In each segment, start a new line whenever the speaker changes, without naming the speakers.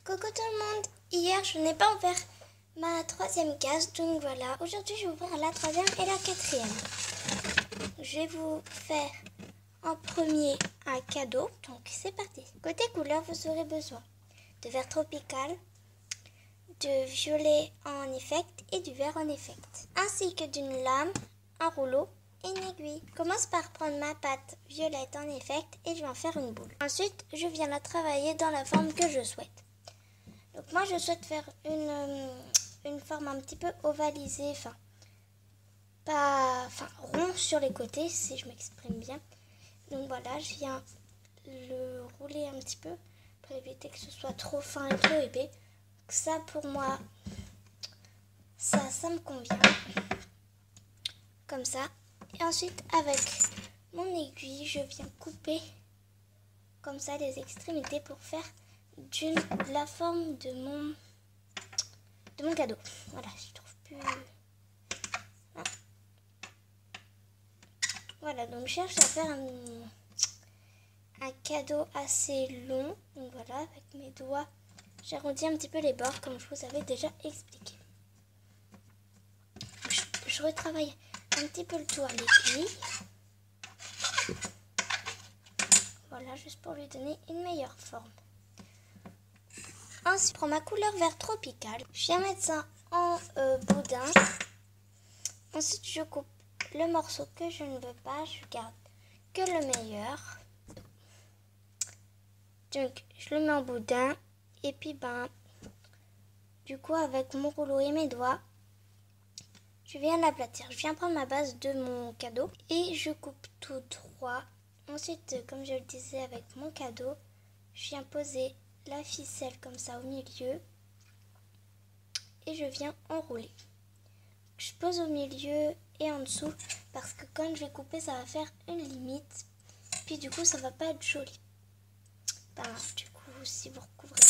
Coucou tout le monde. Hier je n'ai pas ouvert ma troisième case, donc voilà. Aujourd'hui je vais ouvrir la troisième et la quatrième. Je vais vous faire en premier un cadeau, donc c'est parti. Côté couleur, vous aurez besoin de vert tropical, de violet en effect et du vert en effect, ainsi que d'une lame, un rouleau et une aiguille. Je commence par prendre ma pâte violette en effect et je vais en faire une boule. Ensuite, je viens la travailler dans la forme que je souhaite. Donc moi, je souhaite faire une forme un petit peu ovalisée, rond sur les côtés, si je m'exprime bien. Donc voilà, je viens le rouler un petit peu pour éviter que ce soit trop fin et trop épais. Donc ça, pour moi, ça me convient. Comme ça. Et ensuite, avec mon aiguille, je viens couper comme ça les extrémités pour faire la forme de mon cadeau. Voilà, je trouve plus... Ah. Voilà, donc je cherche à faire un cadeau assez long. Donc voilà, avec mes doigts, j'arrondis un petit peu les bords comme je vous avais déjà expliqué. Je retravaille un petit peu le tout à l'aiguille. Voilà, juste pour lui donner une meilleure forme. Ensuite, je prends ma couleur vert tropical. Je viens mettre ça en boudin. Ensuite, je coupe le morceau que je ne veux pas. Je garde que le meilleur. Donc, je le mets en boudin. Et puis, du coup, avec mon rouleau et mes doigts, je viens l'aplatir. Je viens prendre ma base de mon cadeau et je coupe tout droit. Ensuite, comme je le disais avec mon cadeau, je viens poser la ficelle comme ça au milieu et je viens enrouler. Je pose au milieu et en dessous parce que quand je vais couper, ça va faire une limite. Puis du coup, ça va pas être joli. Du coup, si vous recouvrez.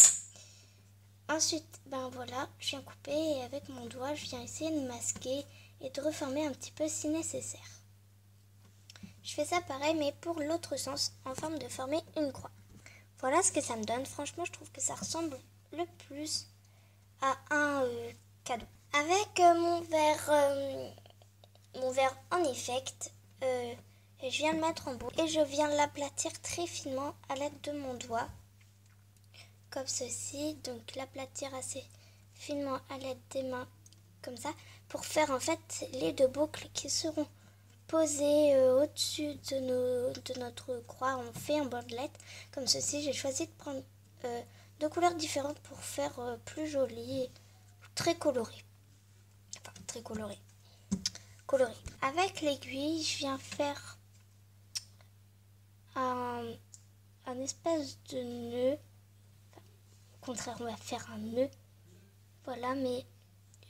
Ensuite, voilà, je viens couper et avec mon doigt, je viens essayer de masquer et de reformer un petit peu si nécessaire. Je fais ça pareil, mais pour l'autre sens, en forme de former une croix. Voilà ce que ça me donne. Franchement, je trouve que ça ressemble le plus à un cadeau. Avec mon verre en effect, je viens le mettre en boule et je viens l'aplatir très finement à l'aide de mon doigt. Comme ceci, donc l'aplatir assez finement à l'aide des mains, comme ça, pour faire en fait les deux boucles qui seront posées au-dessus de notre croix. On fait en bandelette, comme ceci. J'ai choisi de prendre deux couleurs différentes pour faire plus joli et très coloré. Enfin, très coloré. Coloré. Avec l'aiguille, je viens faire un espèce de nœud. Au contraire, on va faire un nœud. Voilà, mais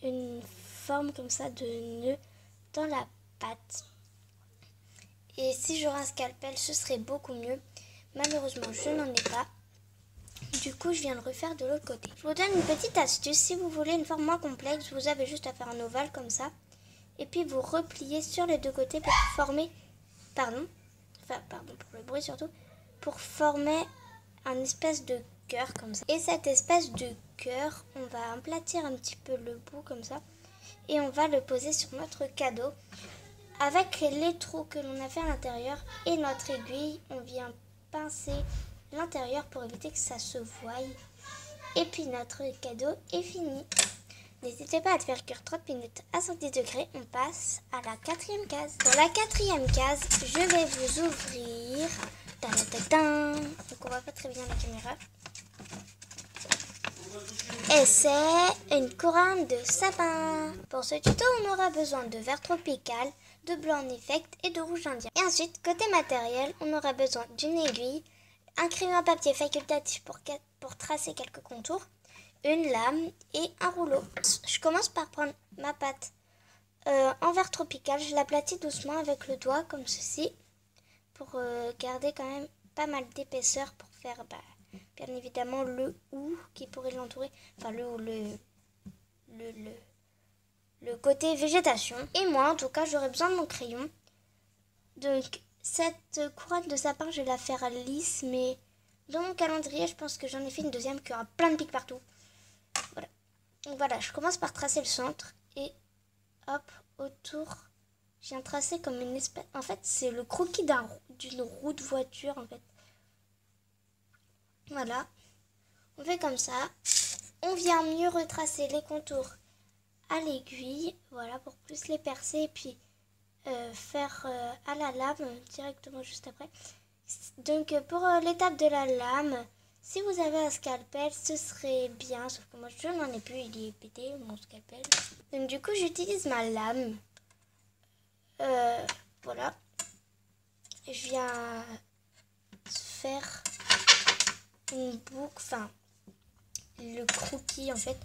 une forme comme ça de nœud dans la pâte. Et si j'aurais un scalpel, ce serait beaucoup mieux. Malheureusement, je n'en ai pas. Du coup, je viens le refaire de l'autre côté. Je vous donne une petite astuce. Si vous voulez une forme moins complexe, vous avez juste à faire un ovale comme ça. Et puis, vous repliez sur les deux côtés pour former... Pardon pour le bruit surtout. Pour former un espèce de cœur comme ça. Et cette espèce de cœur, on va aplatir un petit peu le bout comme ça. Et on va le poser sur notre cadeau. Avec les trous que l'on a fait à l'intérieur et notre aiguille, on vient pincer l'intérieur pour éviter que ça se voie. Et puis notre cadeau est fini. N'hésitez pas à le faire cuire 30 minutes à 110 degrés. On passe à la quatrième case. Pour la quatrième case, je vais vous ouvrir. Donc on voit pas très bien la caméra. Et c'est une couronne de sapin. Pour ce tuto, on aura besoin de vert tropical, de bleu en effect et de rouge indien. Et ensuite, côté matériel, on aura besoin d'une aiguille, un crayon à papier facultatif pour tracer quelques contours, une lame et un rouleau. Je commence par prendre ma pâte en vert tropical. Je l'aplatis doucement avec le doigt comme ceci pour garder quand même pas mal d'épaisseur pour faire bien évidemment le ou qui pourrait l'entourer, enfin le côté végétation. Et moi en tout cas j'aurais besoin de mon crayon. Donc cette couronne de sapin je vais la faire lisse, mais dans mon calendrier, je pense que j'en ai fait une deuxième qui aura plein de pics partout. Voilà. Donc voilà, je commence par tracer le centre et hop, autour, je viens tracer comme une espèce... En fait, c'est le croquis d'une roue de voiture, en fait. Voilà. On fait comme ça. On vient mieux retracer les contours à l'aiguille, voilà, pour plus les percer et puis faire à la lame directement juste après. Donc pour l'étape de la lame, si vous avez un scalpel, ce serait bien, sauf que moi je n'en ai plus, il est pété mon scalpel. Donc du coup j'utilise ma lame. Voilà. Je viens faire une boucle, enfin le croquis en fait,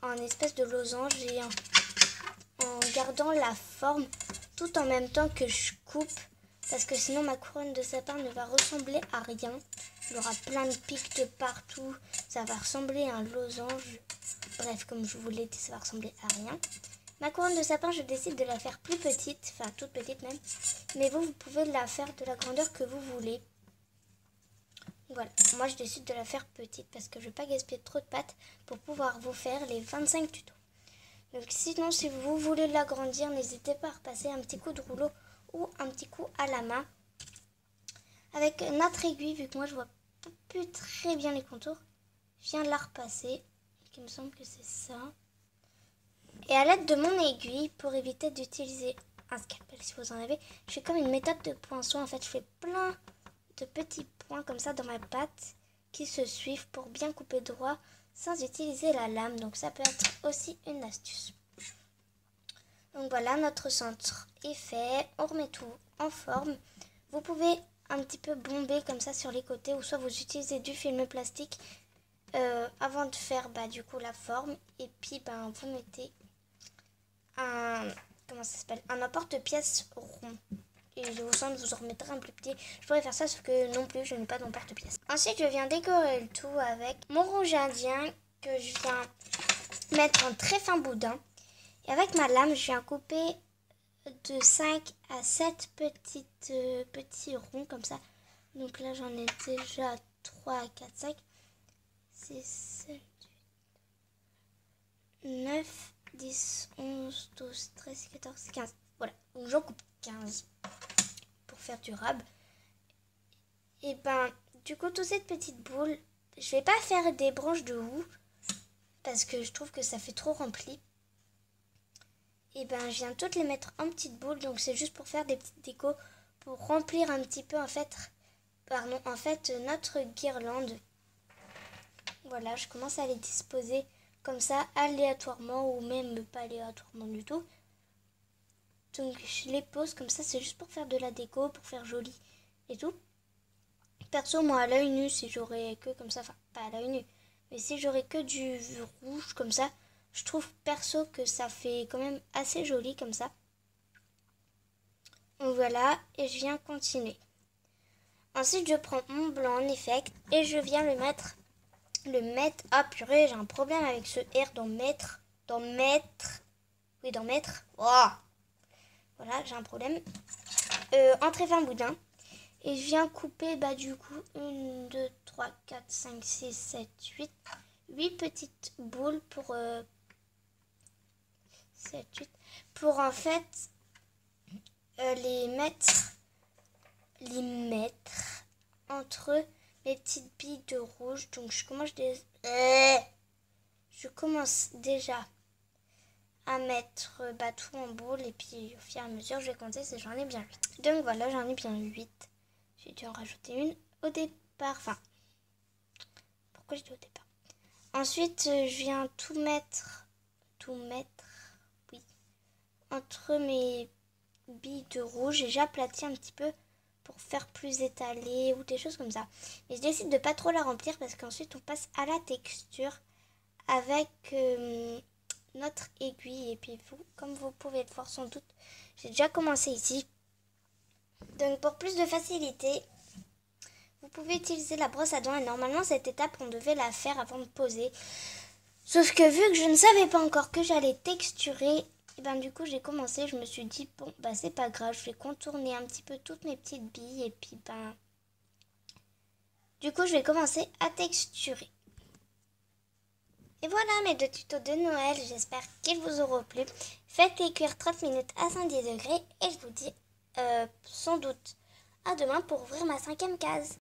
en espèce de losange et en gardant la forme tout en même temps que je coupe, parce que sinon ma couronne de sapin ne va ressembler à rien. Il y aura plein de pics de partout, ça va ressembler à un losange. Bref, comme je vous l'ai dit, ça va ressembler à rien. Ma couronne de sapin, je décide de la faire plus petite, enfin toute petite même, mais vous pouvez la faire de la grandeur que vous voulez. Voilà, moi je décide de la faire petite parce que je ne veux pas gaspiller trop de pâte pour pouvoir vous faire les 25 tutos. Donc sinon, si vous voulez l'agrandir, n'hésitez pas à repasser un petit coup de rouleau ou un petit coup à la main. Avec notre aiguille, vu que moi je vois plus très bien les contours, je viens de la repasser. Il me semble que c'est ça. Et à l'aide de mon aiguille, pour éviter d'utiliser un scalpel si vous en avez, je fais comme une méthode de poinçon. En fait, je fais plein de petits points comme ça dans ma pâte qui se suivent pour bien couper droit sans utiliser la lame. Donc ça peut être aussi une astuce. Donc voilà, notre centre est fait. On remet tout en forme. Vous pouvez un petit peu bomber comme ça sur les côtés, ou soit vous utilisez du film plastique avant de faire du coup la forme. Et puis vous mettez un emporte-pièce rond. Et au centre, vous en remettrez un plus petit. Je pourrais faire ça, sauf que non plus, je n'ai pas d'emporte-pièce. Ensuite, je viens décorer le tout avec mon rouge indien que je viens mettre en très fin boudin. Et avec ma lame, je viens couper de 5 à 7 petits ronds comme ça. Donc là, j'en ai déjà 3, 4, 5, 6, 7, 8, 9, 10, 11, 12, 13, 14, 15. Voilà, donc j'en coupe 15 pour faire durable. Et du coup, toutes ces petites boules, je vais pas faire des branches de houx parce que je trouve que ça fait trop rempli. Et je viens toutes les mettre en petites boules, donc c'est juste pour faire des petites décos, pour remplir un petit peu en fait notre guirlande. Voilà, je commence à les disposer comme ça aléatoirement ou même pas aléatoirement du tout. Donc je les pose comme ça, c'est juste pour faire de la déco, pour faire joli et tout. Perso, moi à l'œil nu, si j'aurais que comme ça, enfin pas à l'œil nu, mais si j'aurais que du rouge comme ça, je trouve perso que ça fait quand même assez joli comme ça. Donc voilà, et je viens continuer. Ensuite, je prends mon blanc en effect et je viens le mettre. Ah purée, j'ai un problème avec ce R dans mettre. Oui, dans mettre. Oh, voilà, j'ai un problème. En très fin boudin. Et je viens couper du coup 1, 2, 3, 4, 5, 6, 7, 8 petites boules pour 7, 8 pour en fait les mettre entre les petites billes de rouge. Donc je commence déjà à mettre tout en boule et puis au fur et à mesure je vais compter si j'en ai bien 8. Donc voilà, j'en ai bien 8. J'ai dû en rajouter une au départ. Enfin, pourquoi je dis au départ? Ensuite, je viens tout mettre, oui, entre mes billes de rouge et j'aplatis un petit peu pour faire plus étalé ou des choses comme ça. Mais je décide de pas trop la remplir parce qu'ensuite on passe à la texture avec notre aiguille. Et puis comme vous pouvez le voir sans doute, j'ai déjà commencé ici. Donc pour plus de facilité, vous pouvez utiliser la brosse à dents et normalement cette étape on devait la faire avant de poser. Sauf que vu que je ne savais pas encore que j'allais texturer, et du coup j'ai commencé, je me suis dit bon c'est pas grave, je vais contourner un petit peu toutes mes petites billes et puis Du coup, je vais commencer à texturer. Et voilà mes 2 tutos de Noël, j'espère qu'ils vous auront plu. Faites-les cuire 30 minutes à 110 degrés et je vous dis sans doute à demain pour ouvrir ma 5e case.